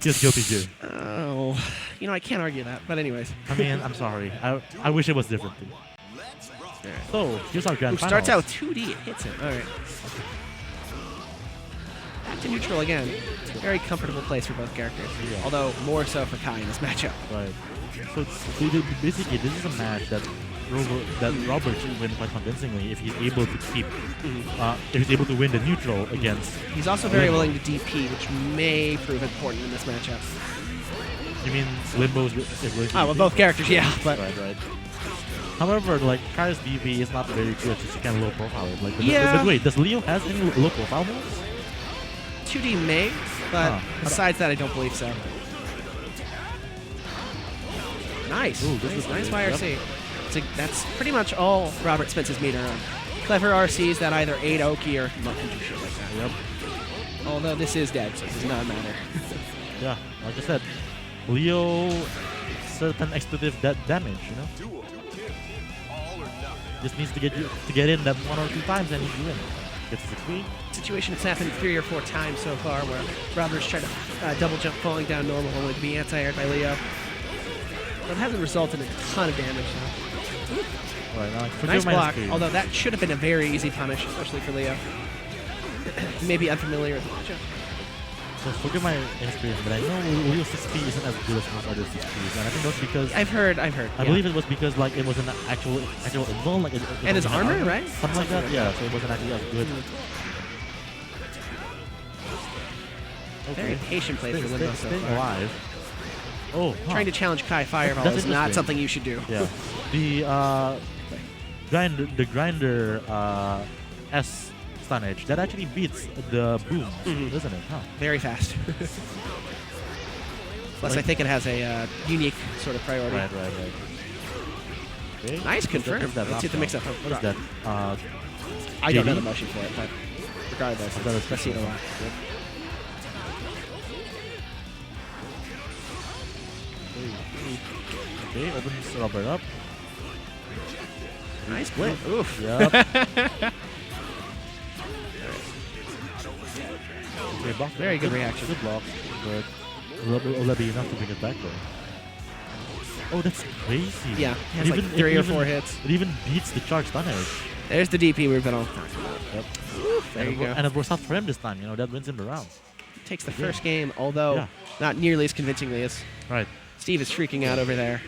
Just guilty too. Oh, you know, I can't argue that. But anyways. I mean, I'm sorry. I wish it was different too. Right. So, here's our grand Starts finals. out with 2D. It hits him. All right. Back to neutral again. Very comfortable place for both characters. Yeah. Although more so for Kai in this matchup. Right. So basically, this is a match that Robert should win quite convincingly if he's able to keep, if he's able to win the neutral against. He's also very Limbo. willing to DP, which may prove important in this matchup. You mean Limbo's is willing to Oh, well, DP? both characters, yeah. But Right. However, like Kai's DP is not very good, so she can low profile it. Like, Yeah. But wait, does Leo has any low profile moves? 2D may, but besides that, I don't believe so. Nice. Ooh, this is nice great. YRC. That's pretty much all Robert spends his meter on. Clever RCs that either aid Oki or not do shit like that. Yep. Although this is dead, so it does not matter. Yeah, like I said, Leo certain expletive damage, you know? Just needs to get in that 1 or 2 times and you win. Gets the 3. Situation that's happened 3 or 4 times so far where Robert's tried to double jump falling down normal only to be anti-aired by Leo. But it hasn't resulted in a ton of damage though. Right, Nice block, although that should have been a very easy punish, especially for Leo. You may be unfamiliar with the matchup. So forgive my inexperience, but I know Leo's 6P isn't as good as most other 6Ps, and I think that's because I've heard. I believe it was because like it was an actual invul, like and his armor, right? Something like that. Yeah, so it wasn't actually as good. Very patient play for Limbo so Staying far. alive. Oh, Trying to challenge Kai Fireball That's is not interesting. something you should do. Yeah, the grinder S stunnage that actually beats the boom, doesn't it? Huh. Very fast. Plus, I think it has a unique sort of priority. Right. Okay. Nice confirm. There's that Let's see the mix-up. What is that? I don't know JD? the motion for it, but regardless, I thought it was I see it a lot. Yep. Okay, opens Robert up. Nice split. Oof. Yep. Okay, block. Very good reaction. Good block, but will that be enough to bring it back though? Oh, that's crazy. Yeah, he has like 3 or 4 hits. It even beats the charge stunnage. There's the DP we've been all talking about. Yep. There you go. And it works out for him this time, you know, that wins him the round. Takes the first game, although not nearly as convincingly as Right. Steve is freaking out over there.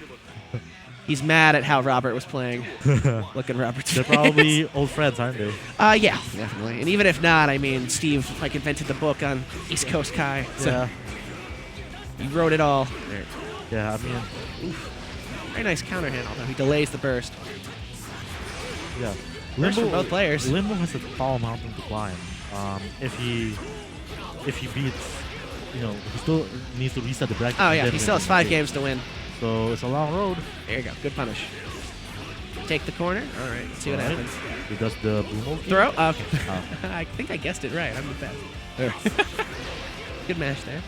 He's mad at how Robert was playing. Look at Robert's They're face. probably old friends, aren't they? Yeah, definitely. And even if not, I mean, Steve like invented the book on East Coast Kai. So Yeah. he wrote it all. Yeah, I mean, Very nice counter hit, although he delays the burst. yeah. Burst from both players. Limbo has a tall mountain to climb. If he beats, you know, he still needs to reset the bracket. Oh and yeah, then he win still has the 5 game. games to win. So it's a long road. There you go. Good punish. Take the corner. All right, let's see what Alright. happens. He does the boom ult. Throw? Oh, okay. Oh. I think I guessed it right. I'm the best. Good match there.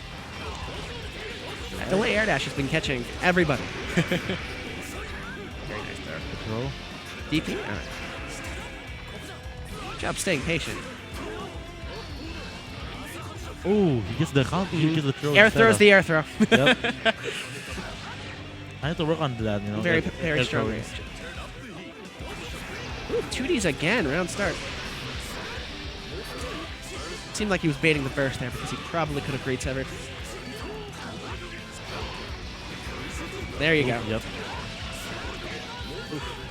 That delay air dash has been catching everybody. Very nice there. Throw. DP? All right. Good job staying patient. Oh, he gets the counter. He gets the throw. Air instead throws of- the air throw. Yep. I have to work on that, you know. Very air strong. throwing. Ooh, 2Ds again, round start. Seemed like he was baiting the burst there because he probably could have great severed. There you go. Yep.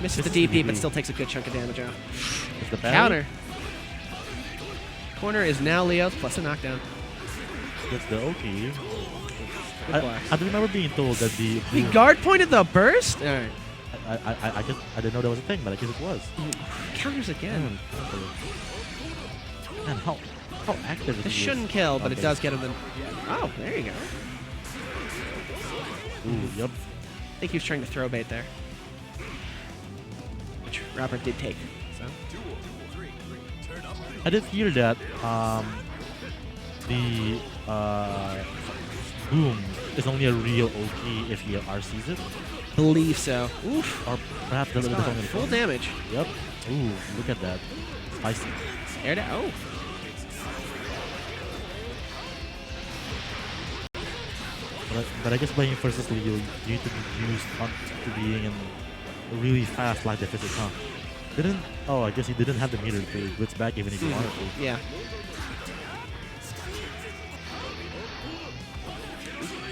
Misses the Misses the DP, but DP. still takes a good chunk of damage out. It's the parry. Counter. Corner is now Leo's plus a knockdown. Gets the Oki. Good blast. I remember being told that the He guard pointed the burst? All right. I guess I didn't know that was a thing, but I guess it was. Counters again. Man, how active is This he? shouldn't kill, but it Okay. does get him the... Oh, there you go. Ooh, yep. I think he was trying to throw bait there. Which Robert did take. So. I did hear that the boom is only a real OP if he RCs it. Believe so. Oof. Or perhaps that's It's only gone. the Full phone. damage. Yep. Ooh, look at that. Spicy. Air down. Oh. But I guess playing versus Leo, you need to be used to being in really fast light deficit, huh? I guess he didn't have the meter to blitz back even if he wanted to. Yeah.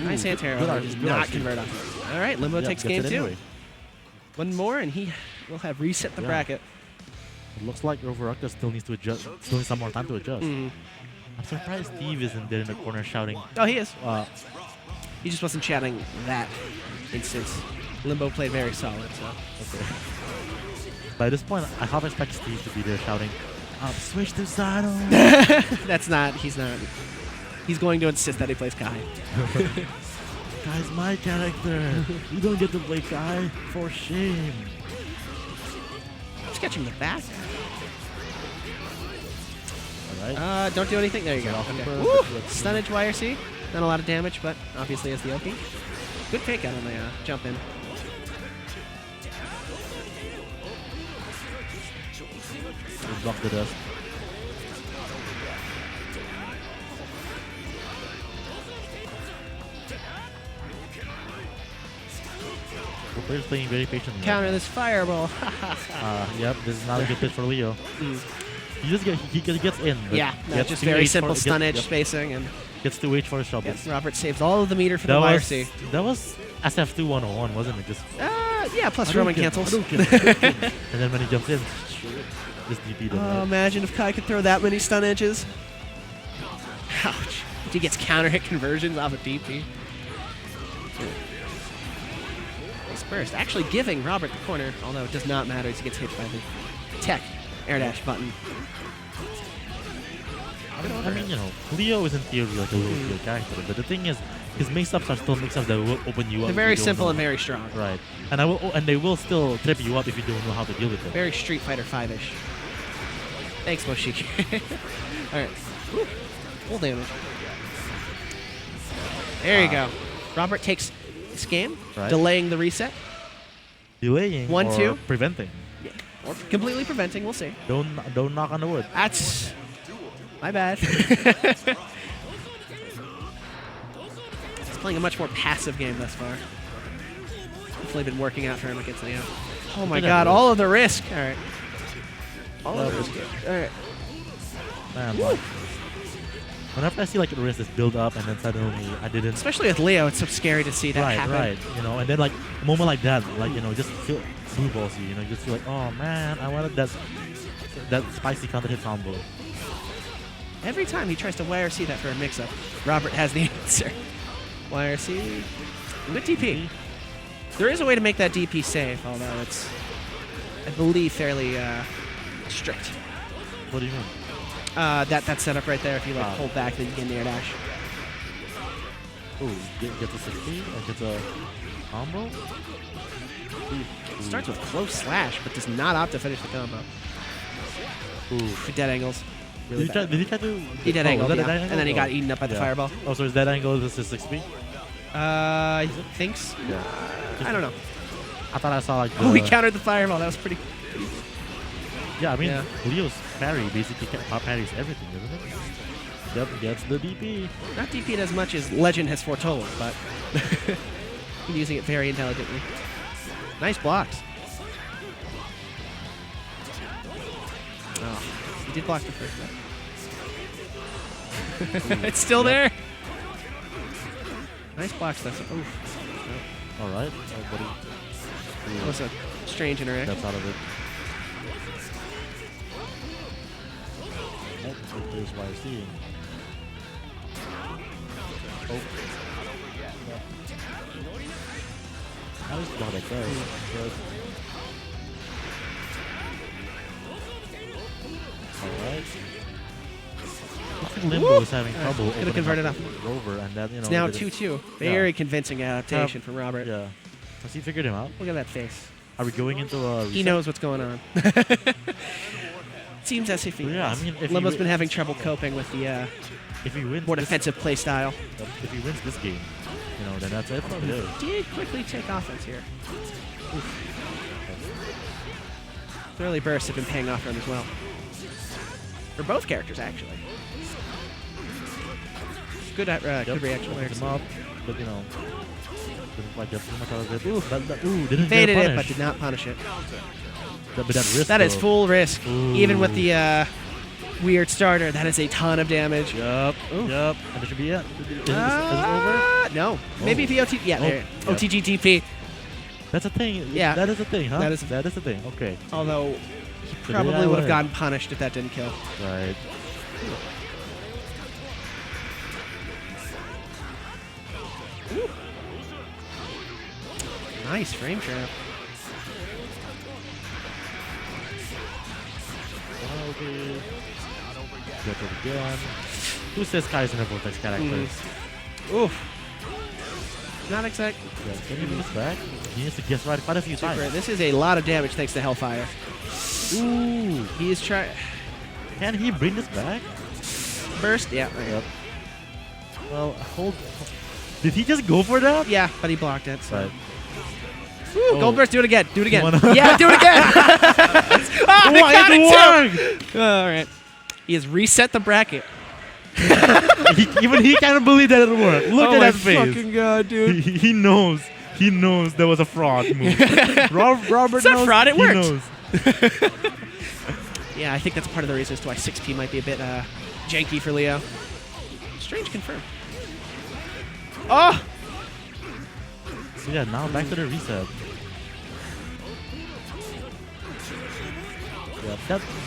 Nice anti-arrow. Does not convert off it. All right, Limbo takes game 2. Anyway. One more, and he will have reset the bracket. It looks like RoverRuckus still needs to adjust. Still needs some more time to adjust. I'm surprised Steve isn't there in the corner shouting. Oh, he is. He just wasn't chatting that instance. Limbo played very solid, so. Okay. By this point, I half expect Steve to be there shouting, switch to Saddle. That's not. He's not. He's going to insist that he plays Kai. Kai's my character. You don't get to play Kai. For shame. Just catching the back. Alright. Don't do anything. There you go. Okay. Woo! Stunnage YRC. Not a lot of damage, but obviously has the OP. Good fake out on the jump in. Block the dust. Player's playing very patiently. Counter this fireball. Yep, this is not a good pitch for Leo. He gets in. Yeah, no, just very simple stun edge spacing and gets to wait for a shovel. Yes, Robert saves all of the meter for the YRC. That was SF2 101, wasn't it? Just yeah, plus Roman cancels. And then when he jumps in, just DP them. Imagine if Kai could throw that many stun edges. Ouch. He gets counter hit conversions off of DP. Nice burst. Actually giving Robert the corner, although it does not matter as he gets hit by the tech air dash button. I mean, you know, Leo is in theory like a low tier character, but the thing is, his mix-ups are still mix-ups that will open you up. They're very simple and very strong. Right. And they will still trip you up if you don't know how to deal with them. Very Street Fighter 5-ish. Thanks, Moshiki. Alright. Full damage. There you go. Robert takes this game, delaying the reset. Delaying 1-2. Or preventing. Yeah. Or completely preventing, we'll see. Don't knock on the wood. That's my bad. He's playing a much more passive game thus far. Hopefully been working out for him against Leo. Oh my god, all of the risk. Alright. All of the risk. Alright. Man, like, whenever I see like the risk is build up and then suddenly I didn't. Especially with Leo, it's so scary to see that happen. Right, you know, and then like a moment like that, like, you know, just feel blue balls you, know, just feel like, oh man, I wanted that spicy counter hit combo. Every time he tries to YRC that for a mix-up, Robert has the answer. YRC. Good DP. There is a way to make that DP safe, although it's, I believe, fairly strict. What do you mean? That setup right there, if you like hold back, then you get an air dash. Ooh, get the 60 and gets a combo? It starts with close slash, but does not opt to finish the combo. Ooh. Dead angles. Really did he try to? He dead angled, yeah. And then he got eaten up by the fireball. Oh, so is that angle this is 6B? I think so. Yeah. I don't know. I thought I saw like he countered the fireball. That was pretty. Yeah, I mean, Leo's parry basically parries everything, isn't it? Yep, gets the DP. Not DP'd as much as Legend has foretold, but he's using it very intelligently. Nice blocks. Oh, he did block the first one. It's still there. Nice blocks, though. Oof. All right. Oh, buddy. That was a strange interaction. That's out of it. Oh, there's YRC. Oh. How does block like that? Alright. Limbo is having trouble. Could have converted off. Rover, and that, you know. It's now 2-2. Very convincing adaptation from Robert. Yeah. Has he figured him out? Look at that face. Are we going into a reset? He knows what's going on. Seems as if he I mean, if Limbo's been having trouble coping with the if he wins more defensive play style. If he wins this game, you know, then that's it for him. Did quickly take offense here. Early bursts have been paying off for him as well. For both characters, actually. Good good reaction. Opens him up, but you know, doesn't quite get too much out of it. Ooh, didn't Faded get a it, but punish. did not punish it. But that risk, That is though. full risk. Ooh. Even with the weird starter, that is a ton of damage. Yup. Ooh. Yup. And it should be it. Is it over? No. Maybe if he OT. Yeah, there. Yep. OTG TP. That's a thing. Yeah. That is a thing, huh? That is- that is a thing. Okay. Although he So probably yeah, would have right. gotten punished if that didn't kill. Right. Nice frame trap. Okay. Get it again. Who says Kai's in a Vortex characters? Oof. Not exact. Yeah, can he bring this back? He needs to guess right quite a few Super. times. This is a lot of damage thanks to Hellfire. Ooh. He is trying. Can he bring this back? Burst. Yeah. Yep. Well, hold. Did he just go for that? Yeah, but he blocked it. So. Right. Woo, Gold Burst, do it again. Do it again. You wanna- Yeah, do it again. Oh, they got it worked! too. All right. He has reset the bracket. Even he can't believe that it worked. Look Oh at my that face. fucking god, dude. He knows. He knows there was a fraud move. Robert It's not knows. fraud, it he worked. knows. Yeah, I think that's part of the reason as to why 6P might be a bit janky for Leo. Strange confirmed. Oh! So yeah, now back to the reset. Yeah,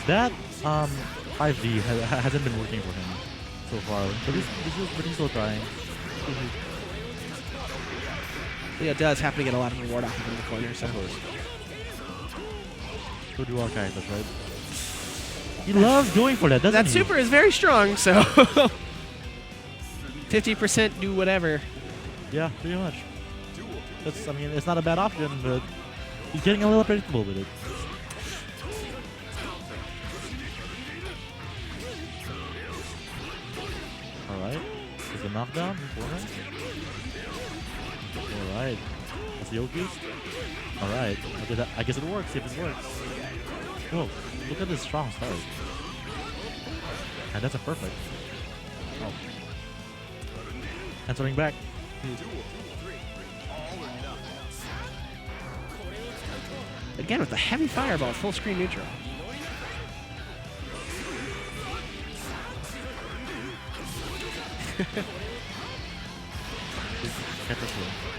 that 5D hasn't been working for him so far, but he's still trying. Leo does happen to get a lot of reward off of him in the corner, so. So do all characters, right? He loves going for that, doesn't That he? super is very strong, so 50% do whatever. Yeah, pretty much. I mean, it's not a bad option, but he's getting a little predictable with it. Alright. There's a knockdown. Alright. That's the Yoki. Alright. I guess it works if it works. Whoa. Look at this strong start. And that's a perfect. Oh. Answering back. Again, with the heavy fireball, full screen neutral.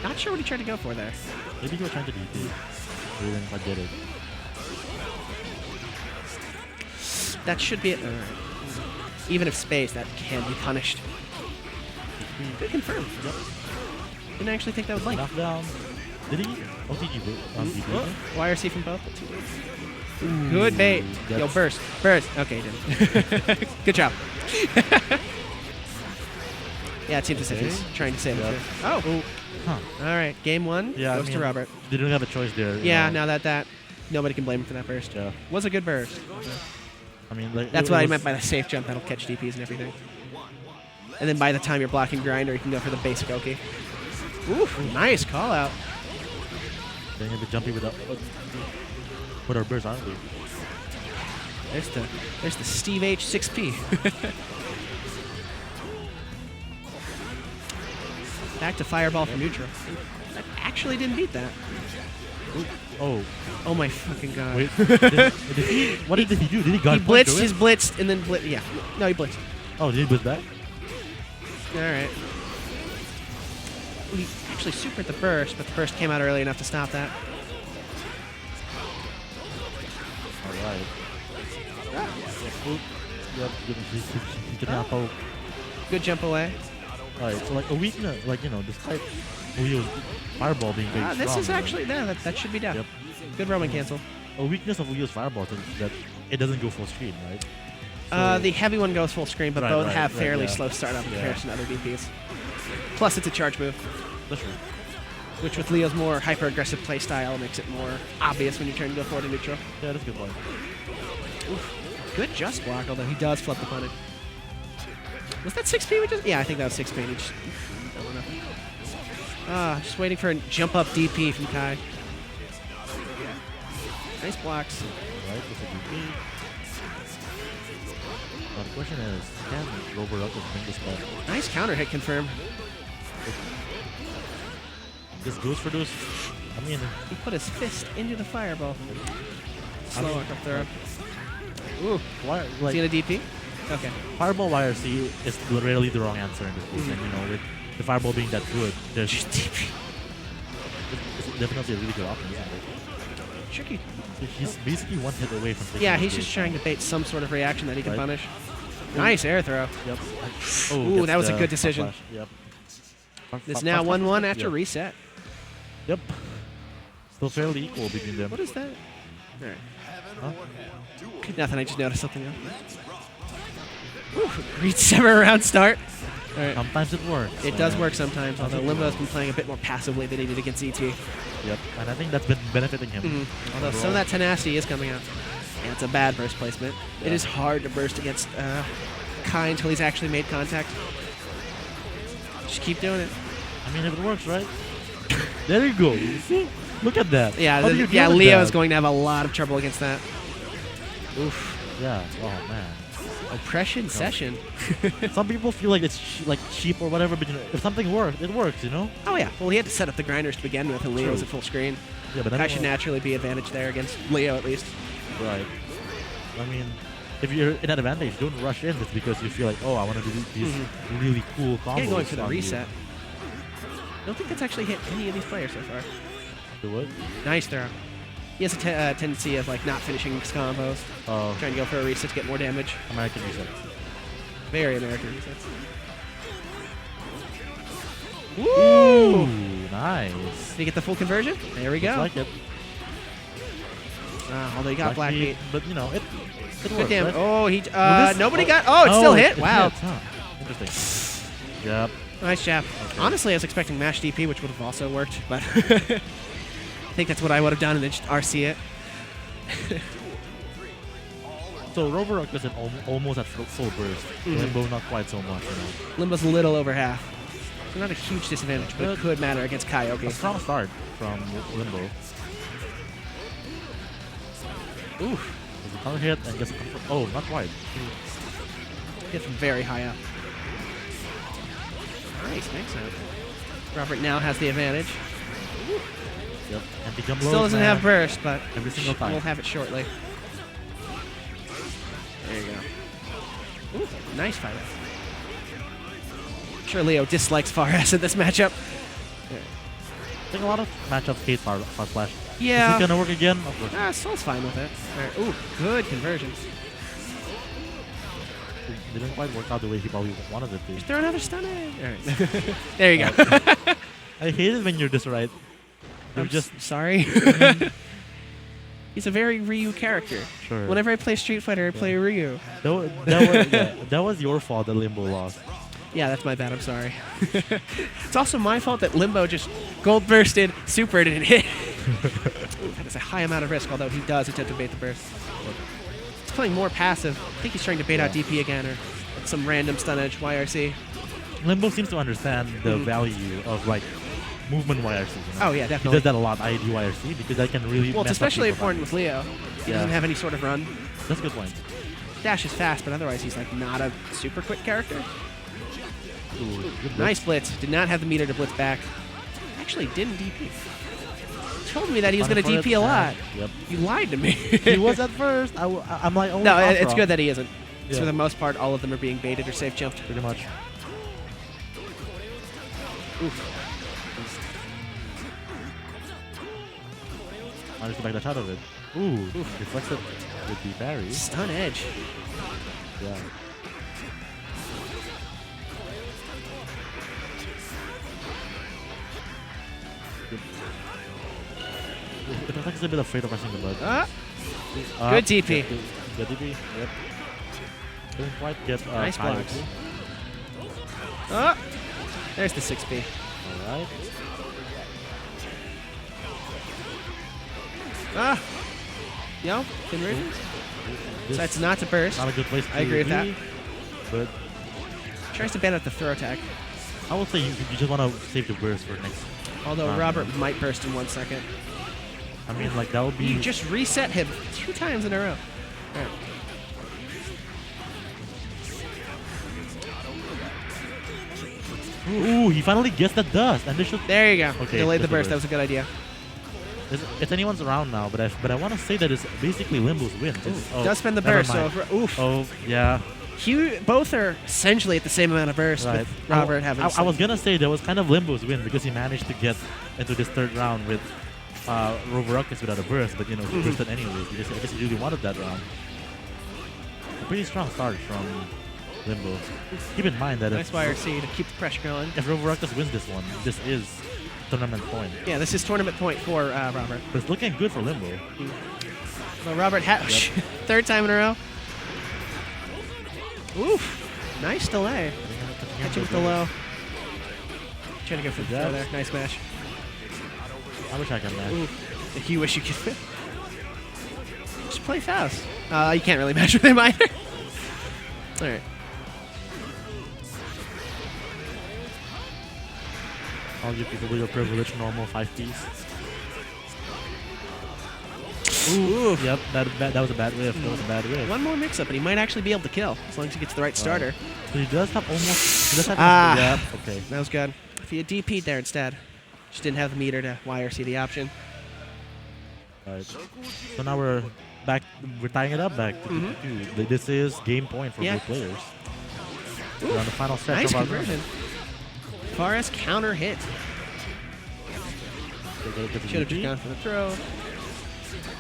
Not sure what he tried to go for there. Maybe he was trying to DP. But he didn't quite get it. That should be it. Even if space, that can be punished. Good confirm. Yep. Didn't actually think that would blink. Knockdown. Did he? OTG DP. YRC from both. Good bait. Yo, burst. Burst. Okay, didn't. Good job. Yeah, it seems as if he's trying to save it. Oh. Huh. All right. Game one goes to Robert. They didn't have a choice there. Yeah, now that nobody can blame him for that burst. Yeah. Was a good burst. I mean, like, That's it what I was- meant by the safe jump that'll catch DPs and everything. And then by the time you're blocking Grinder, you can go for the basic Oki. Ooh, nice call out. Getting a bit jumpy with our burst, aren't we? There's the Steve H 6P. Back to fireball from neutral. That actually didn't beat that. Oh. Oh my fucking god. Wait. What did he do? Did he He guard punch blitzed, through his it? blitzed, and then yeah. No, he blitzed. Oh, did he blitz back? All right. He actually supered the burst, but the burst came out early enough to stop that. Alright. Yep, he did not poke. Good jump away. Alright, so like a weakness, like, you know, despite Leo's fireball being very strong. This is you know, actually, that should be down. Yep. Good Roman cancel. A weakness of Leo's fireball is that it doesn't go full screen, right? The heavy one goes full screen, but Right, both right, have right, fairly yeah. slow startup in Yeah. comparison to other DPs. Plus, it's a charge move, That's true. which with Leo's more hyper-aggressive playstyle makes it more obvious when you're trying to go forward to neutral. Yeah, that's a good point. Good just block, although he does flip the punish. Was that 6P we just? Yeah, I think that was 6P. He just, I don't know. Just waiting for a jump up DP from Kai. Nice blocks. Alright, that's a good The question is, can RoverRuckus bring this back? Nice counter hit confirm. This goes for those. I mean, He put his fist into the fireball. Slow up throw. Ooh. why, Is like, he gonna DP? Okay. Fireball YRC is literally the wrong answer in this case. And, you know, with the Fireball being that good, there's Just DP. it's definitely a really good option, isn't it? Tricky. He's basically one hit away from taking Yeah, this he's game. just trying to bait some sort of reaction that he can Right. punish. Nice air throw. Yep. Ooh, gets that was a the good decision. flash. Yep. It's now 1-1 after reset. Yep. Still fairly equal between them. What is that? All right. Huh? Nothing. I just noticed something else. Ooh, great 7-round start. All right. Sometimes it works. It does and- work sometimes, although Limbo's been playing a bit more passively than he did against ET. Yep. And I think that's been benefiting him. Although some of that tenacity is coming out. Yeah, it's a bad burst placement. It is hard to burst against Kai until he's actually made contact. Just keep doing it. I mean, if it works, right? There you go. You see? Look at that. Yeah, How do you deal with Leo that? is going to have a lot of trouble against that. Oof. Yeah. Oh man. Oppression session. Some people feel like it's like cheap or whatever, but you know, if something works, it works. You know. Oh yeah. Well, he had to set up the grinders to begin with, and Leo was at full screen. Yeah, but That should naturally be advantage there against Leo at least. Right. I mean, if you're in that advantage, don't rush in just because you feel like, oh, I want to do these really cool combos. Yeah, going for the on you. reset. I don't think that's actually hit any of these players so far. Do what? Nice throw. He has a tendency of like not finishing his combos, Oh, trying to go for a reset to get more damage. American reset. Very American resets. Ooh, nice. Did he get the full conversion? There we go. Looks like it. Although he got black meat. but you know, it Good works, damn. right? Oh, he. Well, this- Nobody got. Oh, it's still hit. it Wow. hits, huh? Interesting. Yep. Nice jab. Okay. Honestly, I was expecting mash DP, which would have also worked, but I think that's what I would have done and then just RC it. So RoverRuckus is almost at full burst. Limbo not quite so much. You know. Limbo's a little over half. So not a huge disadvantage, but it could matter against A Kyoki. strong start from Limbo. Ooh. There's a counter hit and gets a comfort. Oh, not quite. Hit from very high up. Nice, makes sense. Robert now has the advantage. Yep. Anti-jump Still load, doesn't man. have burst, but Every single time. we'll have it shortly. There you go. Ooh, nice fight. I'm sure Leo dislikes Far S in this matchup. I think a lot of matchups hate Far Flash. Yeah. Is it gonna work again? Of course. Soul's fine with it. All right. Ooh, good conversions. It didn't quite work out the way he probably wanted it to. Just throw another stun in. All right. There you go. I hate it when you're this right. You're I'm just sorry. He's a very Ryu character. sure. Whenever I play Street Fighter, I play Ryu. That was your fault that Limbo lost. Yeah, that's my bad. I'm sorry. It's also my fault that Limbo just gold bursted, supered, and hit. Ooh, that is a high amount of risk, although he does attempt to bait the burst. He's playing more passive. I think he's trying to bait out DP again or some random stun edge YRC. Limbo seems to understand the value of like movement YRC. You know? Oh, yeah, He definitely. does that a lot, ID YRC, because that can really Well, it's mess up especially people. important with Leo. He Yeah. doesn't have any sort of run. That's a good point. Dash is fast, but otherwise he's like not a super quick character. Ooh, good Nice blitz. Did not have the meter to blitz back. Actually, didn't DP. Told me that he was going to Running for DP it. a lot. Yep. You lied to me. He was at first. I'm like, oh, No, it's good that he isn't. Yeah. For the most part, all of them are being baited or safe jumped. Pretty much. Oof. Managed to make that out of it. Ooh, reflects it with the parry. Stun edge. Yeah. It looks like he's a bit afraid of pressing the button. Good DP. Good DP, yep. Didn't quite get Nice Kyle blocks. too. There's the 6B. Alright. Yo, conversions. This Decides not to burst. not a good place to I agree with that. be, but Tries to ban out the throw attack. I would say you just want to save the burst for next. Although round. Robert might burst in 1 second. I mean, like, that would be... You just reset him 2 times in a row. All right. Ooh, he finally gets the dust, and they should. There you go. Okay, Delayed the just a burst. That was a good idea. It's anyone's round now, but I want to say that it's basically Limbo's win. Oh, Does spend the never burst. So, mind. oof. Oh yeah. Both are essentially at the same amount of burst. Right. With Robert having. I was gonna say that was kind of Limbo's win because he managed to get into this third round with RoverRuckus without a burst, but you know he bursted anyways because I guess he really wanted that round. A pretty strong start from Limbo. Keep in mind that Nice YRC to keep the pressure going. if RoverRuckus wins this one, this is tournament point. Yeah, this is tournament point for Robert. But it's looking good for Limbo. Well, Robert, third time in a row. Oof. Nice delay. Catch him with the low. Trying to go for the throw there. Nice mash. I wish I could match. Oof. You wish you could. Just play fast. You can't really match with him either. All right. All you people with your privileged normal 5-piece. Ooh. Yep, that was a bad whiff. That was a bad whiff. One more mix-up, and he might actually be able to kill as long as he gets the right starter. So he does have almost. He does have yeah. Okay. That was good. If he had DP'd there instead, just didn't have the meter to YRC the option. Right. So now we're back. We're tying it up back to 2-2. This is game point for both players. We're on the final stretch Nice of our conversion. Fares counter hit. Should have just gone for the throw.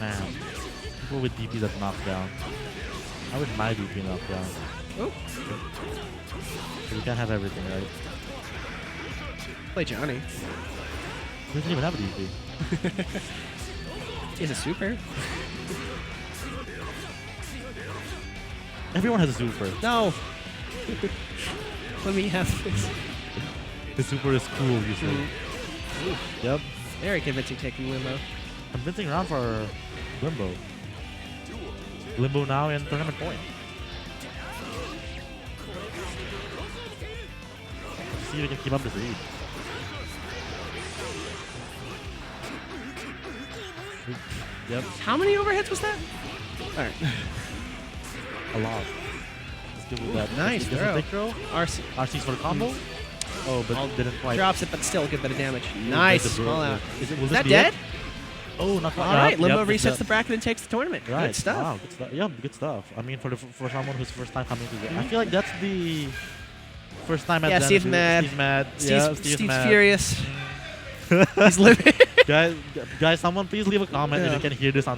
Man, people with DP that knock down. I would my DP knock down. Oh. You can't have everything, right? Play Johnny. He doesn't even have a DP. He has a super. Everyone has a super. No. Let me have this. The super is cool, you say. Yep. Very convincing taking Limbo. Convincing round for Limbo. Limbo now in tournament point. Let's see if we can keep up this lead. Yep. How many overheads was that? Alright. A lot. Let's give it that. Nice This is throw. a big throw. RC's for the combo. Oh, but didn't quite. Drops it, but still a good bit of damage. Nice. Small out. Is Is that dead? Oh, not quite. Alright, Limbo yep, resets the bracket and takes the tournament. Right. Good stuff. Wow, good stuff. Yeah, good stuff. I mean, for someone who's first time coming to the, I feel like that's the first time at Yeah, Xanadu. Steve's mad. Steve's mad. Steve's mad. furious. He's living. Guys, someone please leave a comment if you can hear this on